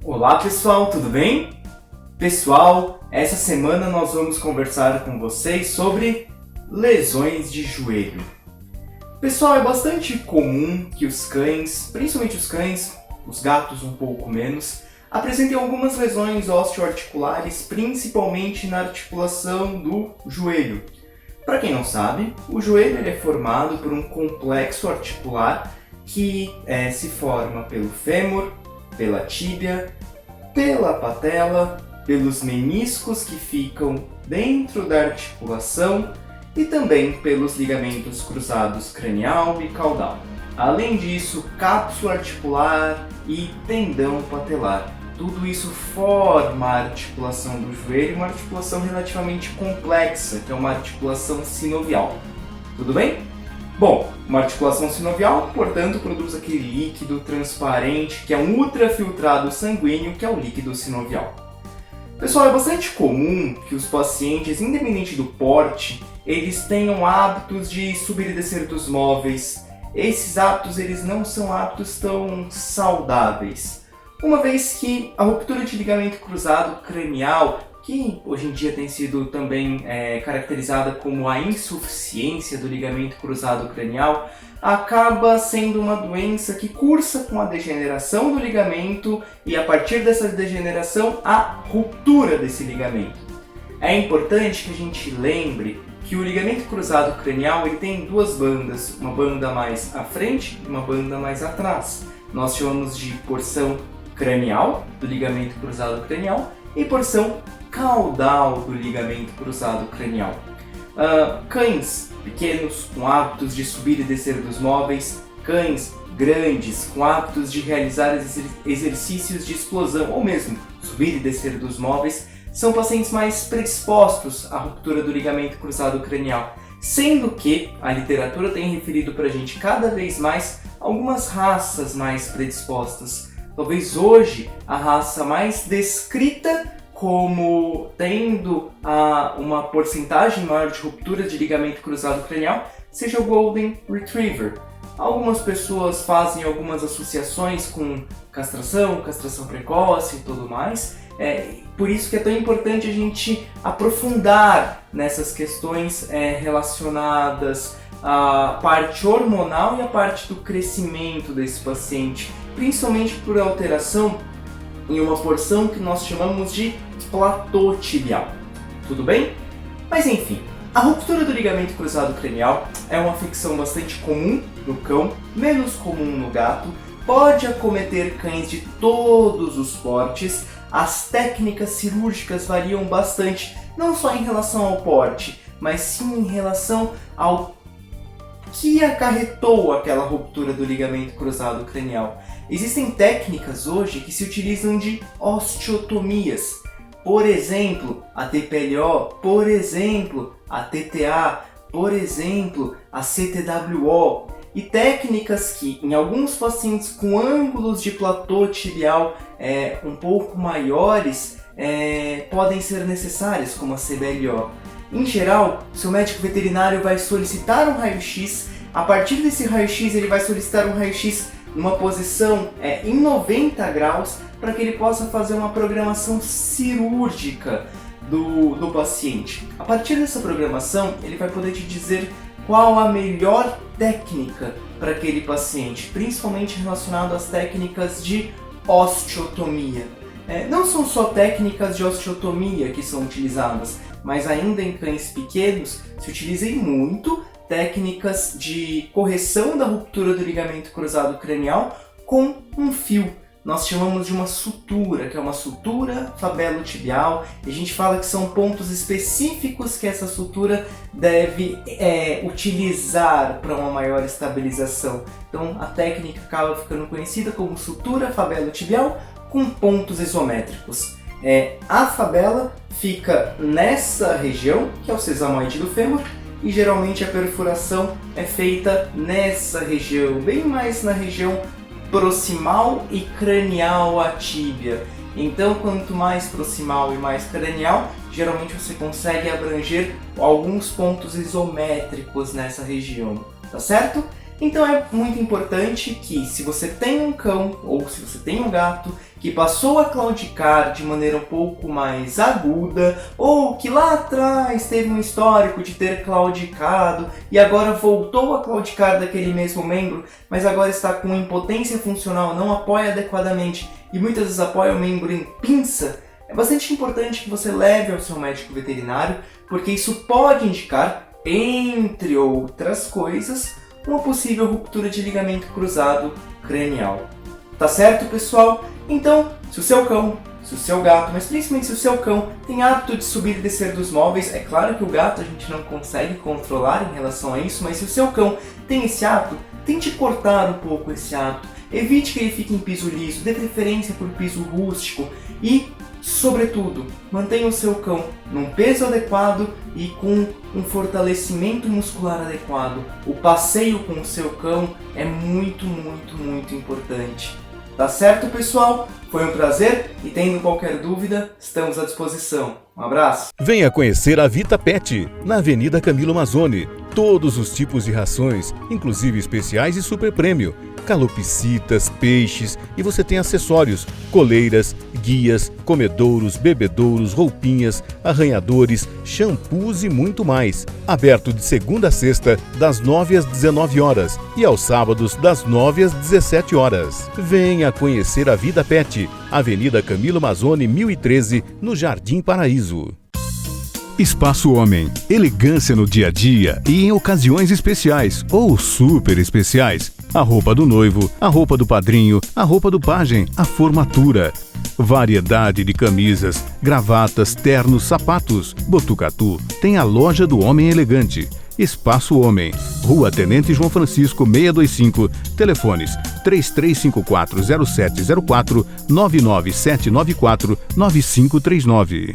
Olá pessoal, tudo bem? Pessoal, essa semana nós vamos conversar com vocês sobre lesões de joelho. Pessoal, é bastante comum que os cães, principalmente os cães, os gatos um pouco menos, apresentem algumas lesões osteoarticulares, principalmente na articulação do joelho. Para quem não sabe, o joelho ele é formado por um complexo articular que se forma pelo fêmur, pela tíbia, pela patela, pelos meniscos que ficam dentro da articulação e também pelos ligamentos cruzados cranial e caudal. Além disso, cápsula articular e tendão patelar. Tudo isso forma a articulação do joelho, uma articulação relativamente complexa, que é uma articulação sinovial. Tudo bem? Bom, uma articulação sinovial, portanto, produz aquele líquido transparente, que é um ultrafiltrado sanguíneo, que é o líquido sinovial. Pessoal, é bastante comum que os pacientes, independente do porte, eles tenham hábitos de subir e descer dos móveis. Esses hábitos eles não são hábitos tão saudáveis, uma vez que a ruptura de ligamento cruzado cranial, que hoje em dia tem sido também caracterizada como a insuficiência do ligamento cruzado cranial, acaba sendo uma doença que cursa com a degeneração do ligamento e, a partir dessa degeneração, a ruptura desse ligamento. É importante que a gente lembre que o ligamento cruzado cranial ele tem duas bandas, uma banda mais à frente e uma banda mais atrás. Nós chamamos de porção cranial do ligamento cruzado cranial e porção caudal do ligamento cruzado cranial. Cães pequenos com hábitos de subir e descer dos móveis, cães grandes com hábitos de realizar exercícios de explosão ou mesmo subir e descer dos móveis, são pacientes mais predispostos à ruptura do ligamento cruzado cranial, sendo que a literatura tem referido para a gente cada vez mais algumas raças mais predispostas. Talvez hoje a raça mais descrita como tendo uma porcentagem maior de ruptura de ligamento cruzado cranial seja o Golden Retriever. Algumas pessoas fazem algumas associações com castração precoce e tudo mais. Por isso que é tão importante a gente aprofundar nessas questões relacionadas à parte hormonal e à parte do crescimento desse paciente, principalmente por alteração em uma porção que nós chamamos de platô tibial. Tudo bem? Mas enfim, a ruptura do ligamento cruzado cranial é uma afecção bastante comum no cão, menos comum no gato, pode acometer cães de todos os portes. As técnicas cirúrgicas variam bastante, não só em relação ao porte, mas sim em relação ao que acarretou aquela ruptura do ligamento cruzado cranial. Existem técnicas hoje que se utilizam de osteotomias, por exemplo, a TPLO, por exemplo, a TTA, por exemplo, a CTWO, e técnicas que, em alguns pacientes com ângulos de platô tibial um pouco maiores, podem ser necessárias, como a CBLO. Em geral, seu médico veterinário vai solicitar um raio-x. A partir desse raio-x, ele vai solicitar um raio-x numa posição em 90 graus para que ele possa fazer uma programação cirúrgica do paciente. A partir dessa programação, ele vai poder te dizer qual a melhor técnica para aquele paciente, principalmente relacionado às técnicas de osteotomia. Não são só técnicas de osteotomia que são utilizadas, mas ainda em cães pequenos se utilizam muito técnicas de correção da ruptura do ligamento cruzado cranial com um fio. Nós chamamos de uma sutura, que é uma sutura fabelo-tibial, e a gente fala que são pontos específicos que essa sutura deve utilizar para uma maior estabilização. Então a técnica acaba ficando conhecida como sutura fabelo-tibial com pontos isométricos. A fabela fica nessa região, que é o sesamoide do fêmur, e geralmente a perfuração é feita nessa região, bem mais na região proximal e cranial à tíbia. Então, quanto mais proximal e mais cranial, geralmente você consegue abranger alguns pontos isométricos nessa região, tá certo? Então é muito importante que, se você tem um cão ou se você tem um gato que passou a claudicar de maneira um pouco mais aguda, ou que lá atrás teve um histórico de ter claudicado e agora voltou a claudicar daquele mesmo membro, mas agora está com impotência funcional, não apoia adequadamente e muitas vezes apoia o membro em pinça, é bastante importante que você leve ao seu médico veterinário, porque isso pode indicar, entre outras coisas, uma possível ruptura de ligamento cruzado cranial. Tá certo, pessoal? Então, se o seu cão, se o seu gato, mas principalmente se o seu cão tem hábito de subir e descer dos móveis, é claro que o gato a gente não consegue controlar em relação a isso, mas se o seu cão tem esse hábito, tente cortar um pouco esse hábito. Evite que ele fique em piso liso, dê preferência por piso rústico e, sobretudo, mantenha o seu cão num peso adequado e com um fortalecimento muscular adequado. O passeio com o seu cão é muito importante. Tá certo, pessoal? Foi um prazer e, tendo qualquer dúvida, estamos à disposição. Um abraço! Venha conhecer a Vita Pet, na Avenida Camilo Mazzoni. Todos os tipos de rações, inclusive especiais e super prêmio. Calopsitas, peixes e você tem acessórios, coleiras, guias, comedouros, bebedouros, roupinhas, arranhadores, shampoos e muito mais. Aberto de segunda a sexta, das 9 às 19 horas e aos sábados, das 9 às 17 horas. Venha conhecer a Vida Pet, Avenida Camilo Mazzoni, 1013, no Jardim Paraíso. Espaço Homem, elegância no dia a dia e em ocasiões especiais ou super especiais. A roupa do noivo, a roupa do padrinho, a roupa do pajem, a formatura. Variedade de camisas, gravatas, ternos, sapatos. Botucatu tem a loja do Homem Elegante. Espaço Homem, Rua Tenente João Francisco 625, telefones 33540704, 997949539.